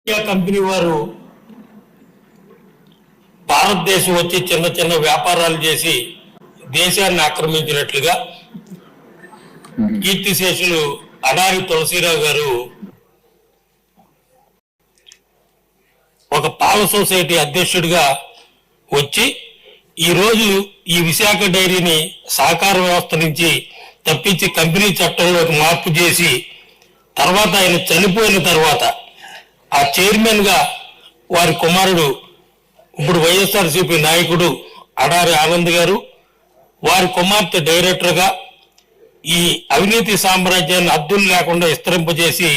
Company వారు భారతదేశం వచ్చి చిన్న చిన్న వ్యాపారాలు చేసి దేశాన్ని ఆక్రమించినట్లుగా కీర్తిశేషులు అడారి తులసీరావు గారు ఒక పాల సొసైటీ అధ్యక్షుడిగా వచ్చి ఈరోజు ఈ విశాఖ డైరీని సహకార వ్యవస్థ నుంచి తప్పించి కంపెనీ చట్టంలోకి మార్పు చేసి తర్వాత ఆయన చనిపోయిన తర్వాత ఆ చైర్మన్ గా వారి కుమారుడు ఇప్పుడు వైఎస్ఆర్సీపీ నాయకుడు అడారి ఆనంద్ గారు, వారి కుమార్తె డైరెక్టర్ గా ఈ అవినీతి సామ్రాజ్యాన్ని అద్దులు లేకుండా విస్తరింపజేసి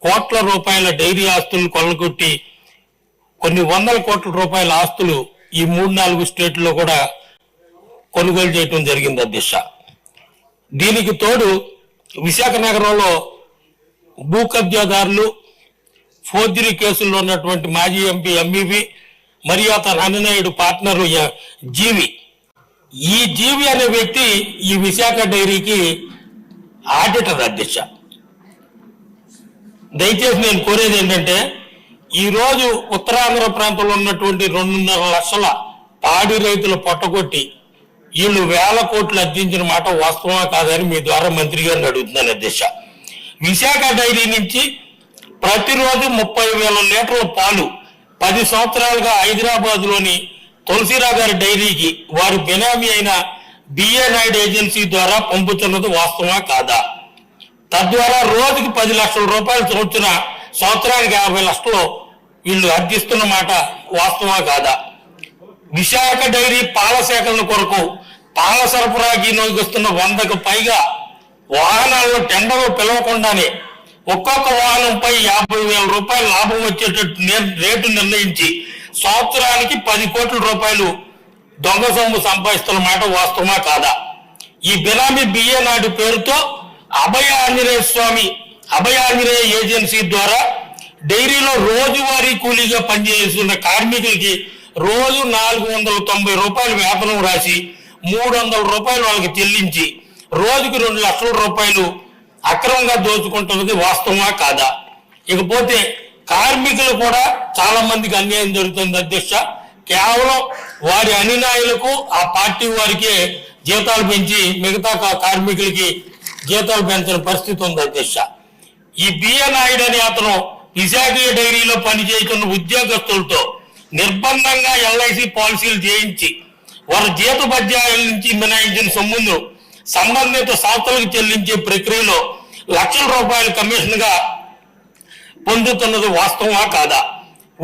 కోట్ల రూపాయల డైరీ ఆస్తులు కొల్లగొట్టి కొన్ని వందల కోట్ల రూపాయల ఆస్తులు ఈ 3-4 స్టేట్లలో కూడా కొనుగోలు చేయటం జరిగింది అధ్యక్ష. దీనికి తోడు విశాఖ నగరంలో భూ కబ్జాదారులు, ఫోర్జరీ కేసుల్లో ఉన్నటువంటి మాజీ ఎంపీ ఎంబీవి మరియు అతని అన్ననాయుడు పార్ట్నరు జీవి, ఈ జీవి అనే వ్యక్తి ఈ విశాఖ డైరీకి ఆడిటర్ అధ్యక్ష. దయచేసి నేను కోరేది ఏంటంటే, ఈరోజు ఉత్తరాంధ్ర ప్రాంతంలో ఉన్నటువంటి 2.5 లక్షల పాడి రైతుల పొట్టగొట్టి వీళ్ళు వేల కోట్లు అర్జించిన మాట వాస్తవమా కాదని మీ ద్వారా మంత్రి గారిని అడుగుతున్నాను అధ్యక్ష. విశాఖ డైరీ నుంచి ప్రతిరోజు 30,000 లీటర్ల పాలు 10 సంవత్సరాలుగా హైదరాబాద్ లోని తులసీరావు గారి డైరీకి వారి బెనామీ అయిన బిఏ నాయుడు ఏజెన్సీ ద్వారా పంపుతున్నది వాస్తవమా కాదా? తద్వారా రోజుకి 10 లక్షల రూపాయలు సంవత్సరానికి 50 లక్షలు వీళ్ళు అర్జిస్తున్న మాట వాస్తవమా కాదా? విశాఖ డైరీ పాల సేకరణ కొరకు పాల సరఫరాకి నొగిస్తున్న 100కు పైగా వాహనాలను టెండర్లు పిలవకుండానే ఒక్కొక్క వాహనంపై 50,000 రూపాయల లాభం వచ్చేటట్టు రేటు నిర్ణయించి సంవత్సరానికి 10 కోట్ల రూపాయలు దొంగ సొమ్ము సంపాదిస్తున్న మాట వాస్తవమా కాదా? ఈ బినామీ బిఏ నాయుడు పేరుతో అభయ ఆంజనేయ ఏజెన్సీ ద్వారా డైరీలో రోజువారీ కూలీగా పనిచేస్తున్న కార్మికులకి రోజు 490 రూపాయలు వేతనం రాసి 300 రూపాయలు వాళ్ళకి చెల్లించి రోజుకి 2 లక్షల రూపాయలు అక్రమంగా దోచుకుంటున్నది వాస్తవమా కాదా? ఇకపోతే కార్మికులు కూడా చాలా మందికి అన్యాయం జరుగుతుంది అధ్యక్ష. కేవలం వారి అనునాయులకు ఆ పార్టీ వారికే జీతాలు పెంచి మిగతా కార్మికులకి జీతాలు పెంచిన పరిస్థితి ఉంది అధ్యక్ష. ఈ బిఏ నాయుడు అనే అతను విశాఖ డైరీలో పనిచేస్తున్న ఉద్యోగస్తులతో నిర్బంధంగా ఎల్ఐసి పాలసీలు చేయించి వారి జీతభత్యాల నుంచి మినహాయించిన సొమ్మును సంబంధిత సంస్థలకు చెల్లించే ప్రక్రియలో లక్షల రూపాయల కమిషన్ గా పొందుతున్నది వాస్తవమా కాదా?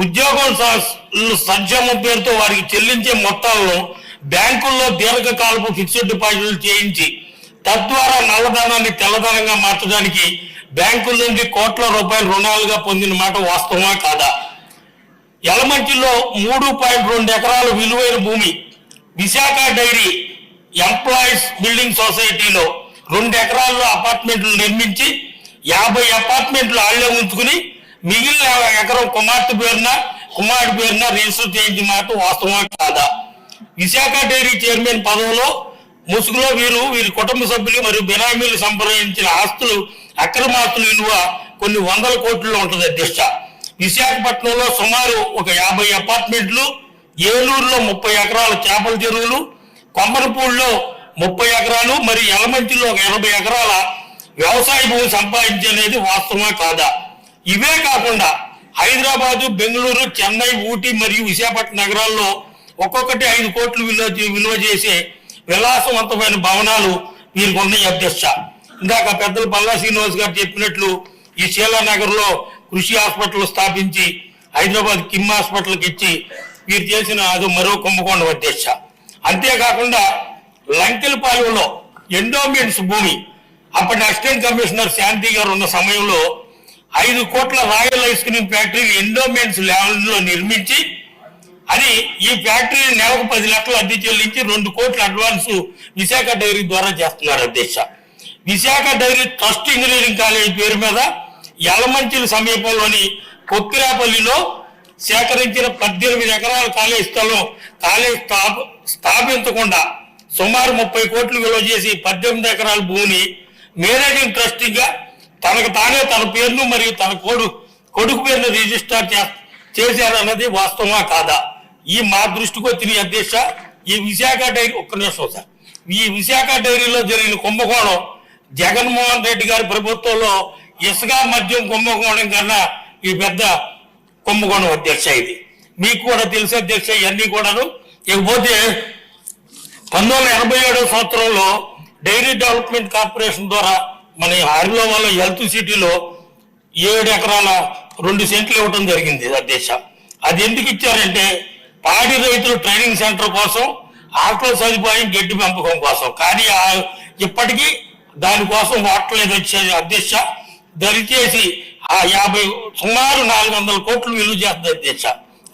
ఉద్యోగం సంక్షేమం పేరుతో వారికి చెల్లించే మొత్తాలను బ్యాంకుల్లో దీర్ఘకాలపు ఫిక్స్డ్ డిపాజిట్లు చేయించి తద్వారా నల్లధనాన్ని తెల్లధనంగా మార్చడానికి బ్యాంకుల నుండి కోట్ల రూపాయల రుణాలుగా పొందిన మాట వాస్తవమా కాదా? యలమంచిలో 3.2 ఎకరాల విలువైన భూమి విశాఖ డైరీ ఎంప్లాయీస్ బిల్డింగ్ సొసైటీలో 2 ఎకరాల్లో అపార్ట్మెంట్లు నిర్మించి 50 అపార్ట్మెంట్లు ఆళ్లే ఉంచుకుని మిగిలిన ఎకరం కుమారుడి పేరున రిజిస్టర్ చేయించిన మాట వాస్తవమా కాదా? విశాఖ డైరీ చైర్మన్ పదవిలో ముసుగులో వీరి కుటుంబ సభ్యులు మరియు బెనామీలు సంప్రదించిన ఆస్తులు అక్రమాస్తుల విలువ కొన్ని వందల కోట్లలో ఉంటుంది అధ్యక్ష. విశాఖపట్నంలో సుమారు ఒక 50 అపార్ట్మెంట్లు, ఏలూరులో 30 ఎకరాల చేపల చెరువులు, కొమ్మరపూడిలో 30 ఎకరాలు మరియు యలమంచిలో ఒక 80 ఎకరాల వ్యవసాయ భూమి సంపాదించేది వాస్తవమా కాదా? ఇవే కాకుండా హైదరాబాదు, బెంగళూరు, చెన్నై, ఊటీ మరియు విశాఖపట్నం నగరాల్లో ఒక్కొక్కటి 5 కోట్లు విలువ చేసే విలాసవంతమైన భవనాలు వీరికి ఉన్నాయి అధ్యక్ష. ఇందాక పెద్దలు పల్లా శ్రీనివాస్ గారు చెప్పినట్లు ఈ శీలానగర్ లో కృషి హాస్పిటల్ స్థాపించి హైదరాబాద్ కిమ్ హాస్పిటల్కి ఇచ్చి వీరు చేసిన అది మరో కుంభకోణం అధ్యక్ష. అంతేకాకుండా లంకెలపాలెంలో ఎండోమెంట్స్ భూమి అప్పటి అసిస్టెంట్ కమిషనర్ శాంతి గారు ఉన్న సమయంలో 5 కోట్ల royal ice cream factory endowments land లో నిర్మించి అది ఈ ఫ్యాక్టరీ నెలకు 10 లక్షలు అద్దె చెల్లించి 2 కోట్ల అడ్వాన్స్ విశాఖ డైరీ ద్వారా చేస్తున్నారు అధ్యక్ష. Visakha dairy trust engineering college పేరు మీద యలమంచిల సమీపంలోని కొక్కిరాపల్లిలో సేకరించిన 18 ఎకరాల కాలేజ్ స్థాపించకుండా సుమారు 30 కోట్లు విలువ చేసి 18 ఎకరాల భూమిని మేనేజింగ్ ట్రస్టీగా తనకు తానే తన పేరును మరియు తన కొడుకు పేరును రిజిస్టర్ చేశారన్నది వాస్తవమా కాదా? ఈ మా దృష్టికి వచ్చిన అధ్యక్ష ఈ విశాఖ డైరీ ఒక్క నిమిషం సార్, ఈ విశాఖ డైరీలో జరిగిన కుంభకోణం జగన్మోహన్ రెడ్డి గారి ప్రభుత్వంలో ఇసుక మద్యం కుంభకోణం కన్నా ఈ పెద్ద కుంభకోణం అధ్యక్ష. ఇది మీకు కూడా తెలుసు అధ్యక్ష. ఇవన్నీ కూడాను. ఇకపోతే 1987 సంవత్సరంలో డైరీ డెవలప్మెంట్ కార్పొరేషన్ ద్వారా మన హరిలో వల్ల హెల్త్ సిటీలో 7 ఎకరాల 2 సెంట్లు ఇవ్వడం జరిగింది అధ్యక్ష. అది ఎందుకు ఇచ్చారంటే పాడి రైతులు ట్రైనింగ్ సెంటర్ కోసం, ఆటల సదుపాయం, గడ్డి పెంపకం కోసం. కానీ ఇప్పటికీ దానికోసం వాటలేదు వచ్చేది అధ్యక్ష. దయచేసి ఆ సుమారు 400 కోట్లు విలువ చేస్తుంది అధ్యక్ష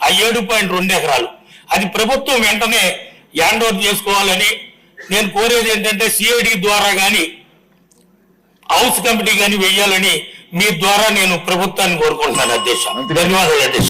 ఆ 7.2 ఎకరాలు. అది ప్రభుత్వం వెంటనే హ్యాండ్ ఓవర్ చేసుకోవాలని నేను కోరేది. ఏంటంటే సిఐడి ద్వారా కానీ హౌస్ కమిటీ కానీ వేయాలని మీ ద్వారా నేను ప్రభుత్వాన్ని కోరుకుంటున్నాను అధ్యక్ష. ధన్యవాదాలు అధ్యక్ష.